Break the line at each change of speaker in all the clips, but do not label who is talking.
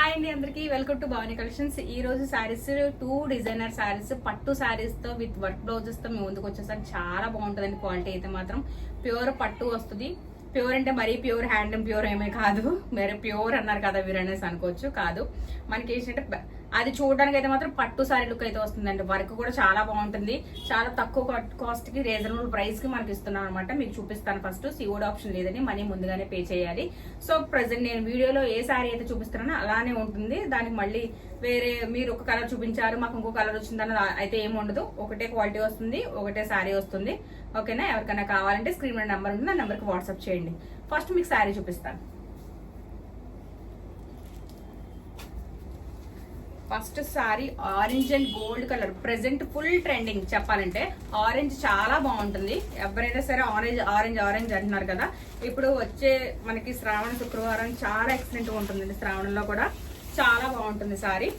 Hi అండి అందరికి welcome to Bhavani collections. ఈ రోజు శారీస్ 2 డిజైనర్ శారీస్ పట్టు శారీస్ తో విత్ వర్క్ బ్లౌజెస్ తో మేము ముందుకు వచ్చేసరికి చాలా బాగుంటుందండి. క్వాలిటీ అయితే మాత్రం ప్యూర్ పట్టు వస్తుంది. ప్యూర్ అంటే మరీ ప్యూర్ హ్యాండ్ ప్యూర్ ఏమీ కాదు, వేరే ప్యూర్ అన్నారు కదా మీరు అనేసి అనుకోవచ్చు. కాదు, మనకి ఏంటంటే అది చూడడానికి అయితే మాత్రం పట్టు సారీ లుక్ అయితే వస్తుందండి. వర్క్ కూడా చాలా బాగుంటుంది. చాలా తక్కువ కాస్ట్ కి రీజనబుల్ ప్రైస్ కి మనకి ఇస్తున్నాం అనమాట. మీకు చూపిస్తాను. ఫస్ట్ సిఓడి ఆప్షన్ లేదని మనీ ముందుగానే పే చేయాలి. సో ప్రెసెంట్ నేను వీడియోలో ఏ సారీ అయితే చూపిస్తున్నానో అలానే ఉంటుంది. దానికి మళ్ళీ వేరే మీరు ఒక కలర్ చూపించారు మాకు ఇంకో కలర్ వచ్చిందని అయితే ఏమి ఉండదు. ఒకటే క్వాలిటీ వస్తుంది, ఒకటే సారీ వస్తుంది. ఓకేనా? ఎవరికైనా కావాలంటే స్క్రీన్ మీద నెంబర్ ఉంటుంది, ఆ నెంబర్కి వాట్సాప్ చేయండి. ఫస్ట్ మీకు సారీ చూపిస్తాను. First sorry orange and gold colour, present full trending చెప్పాలంటే. ఆరెంజ్ చాలా బాగుంటుంది. ఎవరైనా సరే ఆరెంజ్ ఆరెంజ్ ఆరెంజ్ అంటున్నారు కదా. ఇప్పుడు వచ్చే మనకి శ్రావణ శుక్రవారం చాలా ఎక్సలెంట్ గా ఉంటుందండి. శ్రావణంలో కూడా చాలా బాగుంటుంది సారీ.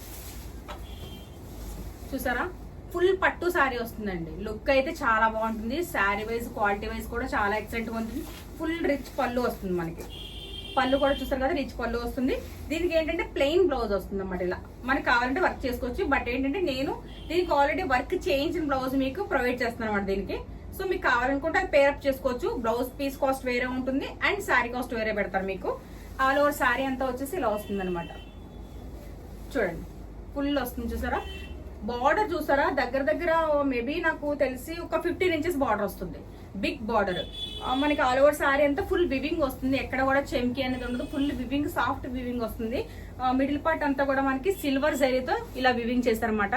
చూసారా? ఫుల్ పట్టు సారీ వస్తుందండి. లుక్ అయితే చాలా బాగుంటుంది. శారీ వైజ్ క్వాలిటీ వైజ్ కూడా చాలా ఎక్సలెంట్ గా ఉంటుంది. ఫుల్ రిచ్ పళ్ళు వస్తుంది మనకి. పళ్ళు కూడా చూసారు కదా, రిచ్ పళ్ళు వస్తుంది. దీనికి ఏంటంటే ప్లెయిన్ బ్లౌజ్ వస్తుంది అన్నమాట. ఇలా మనకి కావాలంటే వర్క్ చేసుకోవచ్చు. బట్ ఏంటంటే నేను దీనికి ఆల్రెడీ వర్క్ చేయించిన బ్లౌజ్ మీకు ప్రొవైడ్ చేస్తున్నాను అన్నమాట దీనికి. సో మీకు కావాలనుకుంటే అది పేరప్ చేసుకోవచ్చు. బ్లౌజ్ పీస్ కాస్ట్ వేరే ఉంటుంది అండ్ శారీ కాస్ట్ వేరే పెడతారు మీకు. ఆల్ ఓవర్ శారీ అంతా వచ్చేసి ఇలా వస్తుంది అనమాట. చూడండి, ఫుల్ వస్తుంది. చూసారా? బార్డర్ చూసారా? దగ్గర దగ్గర మేబీ నాకు తెలిసి ఒక 15 ఇంచెస్ బార్డర్ వస్తుంది. బిగ్ బార్డర్ మనకి ఆల్ ఓవర్ సారీ అంతా ఫుల్ వివింగ్ వస్తుంది. ఎక్కడ కూడా చెంకి అనేది ఉండదు. ఫుల్ వివింగ్, సాఫ్ట్ వివింగ్ వస్తుంది. మిడిల్ పార్ట్ అంతా కూడా మనకి సిల్వర్ జరీతో ఇలా వివింగ్ చేస్తారనమాట.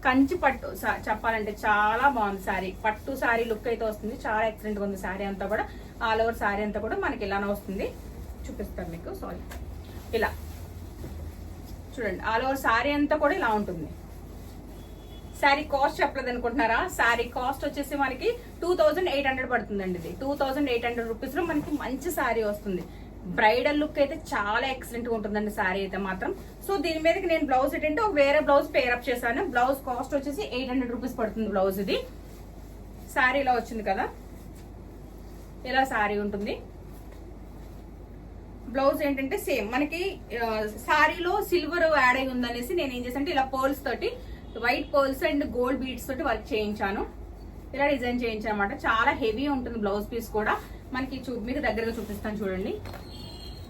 కంచి పట్టు చెప్పాలంటే చాలా బాగుంది సారీ. పట్టు సారీ లుక్ అయితే వస్తుంది. చాలా ఎక్సలెంట్ గా ఉంది సారీ అంతా కూడా. ఆల్ ఓవర్ సారీ అంతా కూడా మనకి ఇలానే వస్తుంది. చూపిస్తాను మీకు. సారీ, ఇలా చూడండి. ఆల్ ఓవర్ సారీ అంతా కూడా ఇలా ఉంటుంది. శారీ కాస్ట్ చెప్పలేదు అనుకుంటున్నారా? శారీ కాస్ట్ వచ్చేసి మనకి 2800 పడుతుందండి. ఇది 2800 రూపీస్ లో మనకి మంచి శారీ వస్తుంది. బ్రైడల్ లుక్ అయితే చాలా ఎక్సలెంట్ గా ఉంటుందండి శారీ అయితే మాత్రం. సో దీని మీదకి నేను బ్లౌజ్ ఏంటంటే ఒక వేరే బ్లౌజ్ పేరప్ చేశాను. బ్లౌజ్ కాస్ట్ వచ్చేసి 800 రూపీస్ పడుతుంది బ్లౌజ్. ఇది శారీ ఇలా వచ్చింది కదా, ఇలా శారీ ఉంటుంది. బ్లౌజ్ ఏంటంటే సేమ్ మనకి శారీలో సిల్వర్ యాడ్ అయి ఉందనేసి నేను ఏం చేశానంటే ఇలా పర్ల్స్ తోటి, white pearls and gold beads తోటి వర్క్ చేయించాను. ఇలా డిజైన్ చేయించాను అనమాట. చాలా హెవీ ఉంటుంది బ్లౌజ్ పీస్ కూడా మనకి. మీకు దగ్గరగా చూపిస్తాను చూడండి.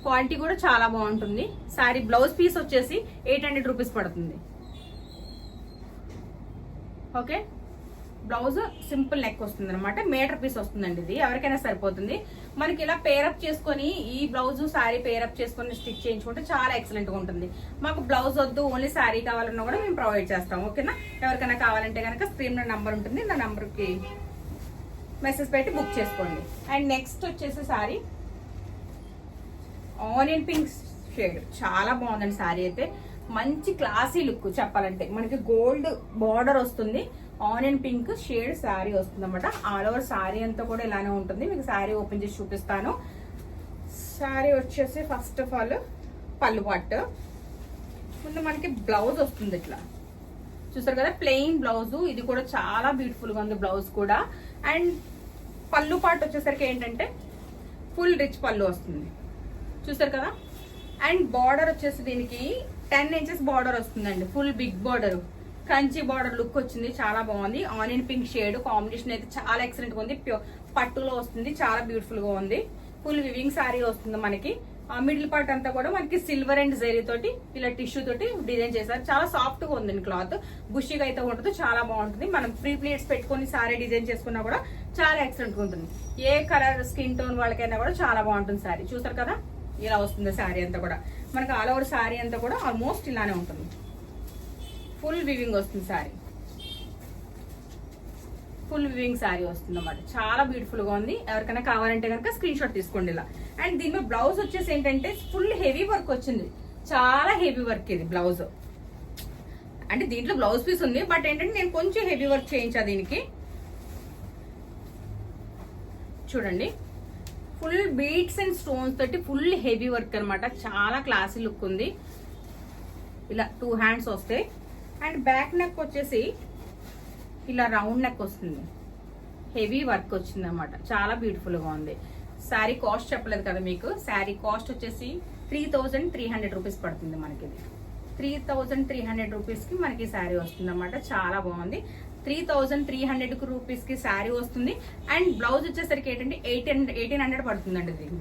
క్వాలిటీ కూడా చాలా బాగుంటుంది. సారీ బ్లౌజ్ పీస్ వచ్చేసి 800 రూపీస్ పడుతుంది. ఓకే, బ్లౌజ్ సింపుల్ నెక్ వస్తుంది అనమాట. మీటర్ పీస్ వస్తుందండి. ఇది ఎవరికైనా సరిపోతుంది. మనకి ఇలా పేరప్ చేసుకొని ఈ బ్లౌజ్ శారీ పేరప్ చేసుకొని స్టిచ్ చేయించుకుంటే చాలా ఎక్సలెంట్ గా ఉంటుంది. మాకు బ్లౌజ్ వద్దు, ఓన్లీ శారీ కావాలన్నా కూడా మేము ప్రొవైడ్ చేస్తాం. ఓకేనా? ఎవరికైనా కావాలంటే కనుక స్క్రీన్ లో నంబర్ ఉంటుంది, నా నంబర్ కి మెసేజ్ పెట్టి బుక్ చేసుకోండి. అండ్ నెక్స్ట్ వచ్చేసి శారీ ఆనియన్ పింక్ షేడ్, చాలా బాగుందండి శారీ అయితే. మంచి క్లాసీ లుక్ చెప్పాలంటే. మనకి గోల్డ్ బార్డర్ వస్తుంది. ఆనియన్ పింక్ షేడ్ శారీ వస్తుంది అనమాట. ఆల్ ఓవర్ శారీ అంతా కూడా ఇలానే ఉంటుంది. మీకు శారీ ఓపెన్ చేసి చూపిస్తాను. శారీ వచ్చేసి ఫస్ట్ ఆఫ్ ఆల్ పళ్ళు పార్ట్. ముందు మనకి బ్లౌజ్ వస్తుంది ఇట్లా. చూసారు కదా, ప్లెయిన్ బ్లౌజ్. ఇది కూడా చాలా బ్యూటిఫుల్ గా ఉంది బ్లౌజ్ కూడా. అండ్ పళ్ళు పార్ట్ వచ్చేసరికి ఏంటంటే ఫుల్ రిచ్ పళ్ళు వస్తుంది. చూసారు కదా? అండ్ బార్డర్ వచ్చేసి దీనికి 10 ఇంచెస్ బార్డర్ వస్తుందండి. Full big border, Kanchi border look వచ్చింది. చాలా బాగుంది. ఆనియన్ పింక్ షేడ్ కాంబినేషన్ అయితే చాలా ఎక్సలెంట్ గా ఉంది. పట్టులో వస్తుంది. చాలా బ్యూటిఫుల్ గా ఉంది. ఫుల్ వివింగ్ సారీ వస్తుంది మనకి. మిడిల్ పార్ట్ అంతా కూడా మనకి సిల్వర్ అండ్ జరీ తోటి ఇలా టిష్యూ తోటి డిజైన్ చేశారు. చాలా సాఫ్ట్ గా ఉందండి క్లాత్. బుషిగా అయితే ఉంటుంది. చాలా బాగుంటుంది. మనం ఫ్రీ ప్లేట్స్ పెట్టుకుని సారీ డిజైన్ చేసుకున్నా కూడా చాలా ఎక్సలెంట్ గా ఉంటుంది. ఏ కలర్ స్కిన్ టోన్ వాళ్ళకైనా కూడా చాలా బాగుంటుంది సారీ. చూసారు కదా, ఇలా వస్తుంది శారీ అంతా కూడా. మనకి ఆల్ ఓవర్ శారీ అంతా కూడా ఆల్మోస్ట్ ఇలానే ఉంటుంది. ఫుల్ వివింగ్ వస్తుంది శారీ. ఫుల్ వివింగ్ శారీ వస్తుంది అన్నమాట. చాలా బ్యూటిఫుల్ గా ఉంది. ఎవరికైనా కావాలంటే కనుక స్క్రీన్ షాట్ తీసుకోండి ఇలా. అండ్ దీని మీద బ్లౌజ్ వచ్చేసి ఏంటంటే ఫుల్ హెవీ వర్క్ వచ్చింది. చాలా హెవీ వర్క్ ఇది బ్లౌజ్. అంటే దీంట్లో బ్లౌజ్ పీస్ ఉంది, బట్ ఏంటంటే నేను కొంచెం హెవీ వర్క్ చేయించా దీనికి. చూడండి, ఫుల్ బీడ్స్ అండ్ స్టోన్స్ తోటి ఫుల్ హెవీ వర్క్ అనమాట. చాలా క్లాసీ లుక్ ఉంది. ఇలా 2 హ్యాండ్స్ వస్తాయి. అండ్ బ్యాక్ నెక్ వచ్చేసి ఇలా రౌండ్ నెక్ వస్తుంది. హెవీ వర్క్ వచ్చింది అనమాట. చాలా బ్యూటిఫుల్ గా ఉంది. శారీ కాస్ట్ చెప్పలేదు కదా మీకు. శారీ కాస్ట్ వచ్చేసి 3300 రూపీస్ పడుతుంది మనకి. ఇది 3300 రూపీస్కి మనకి శారీ వస్తుంది అనమాట. చాలా బాగుంది. 3300 రూపీస్కి శారీ వస్తుంది. అండ్ బ్లౌజ్ వచ్చేసరికి ఏంటంటే 1800 పడుతుందండి. ఇది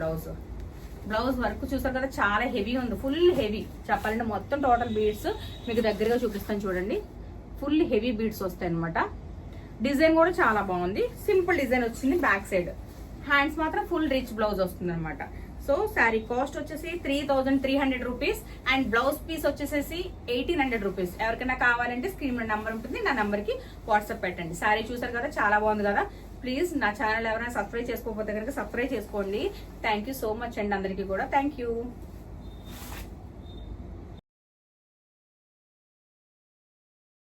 బ్లౌజ్ వర్క్ చూసారు కదా, చాలా హెవీ ఉంది, ఫుల్ హెవీ. చెప్పాలంటే మొత్తం టోటల్ బీడ్స్ మీకు దగ్గరగా చూపిస్తాను చూడండి. ఫుల్ హెవీ బీడ్స్ వస్తాయి అనమాట. డిజైన్ కూడా చాలా బాగుంది. సింపుల్ డిజైన్ వచ్చింది బ్యాక్ సైడ్. హ్యాండ్స్ మాత్రం ఫుల్ రిచ్ బ్లౌజ్ వస్తుంది అనమాట. సో శారీ కాస్ట్ వచ్చేసి 3300 రూపీస్ అండ్ బ్లౌజ్ పీస్ వచ్చేసేసి 1800 రూపీస్. ఎవరికైనా కావాలంటే స్క్రీన్ మీద నెంబర్ ఉంటుంది, నా నెంబర్కి వాట్సాప్ పెట్టండి. శారీ చూసారు కదా, చాలా బాగుంది కదా. ప్లీజ్ నా ఛానల్ ఎవరైనా సబ్స్క్రైబ్ చేసుకోకపోతే కనుక సబ్స్క్రైబ్ చేసుకోండి. థ్యాంక్ యూ సో మచ్ అండి అందరికీ కూడా. Thank you.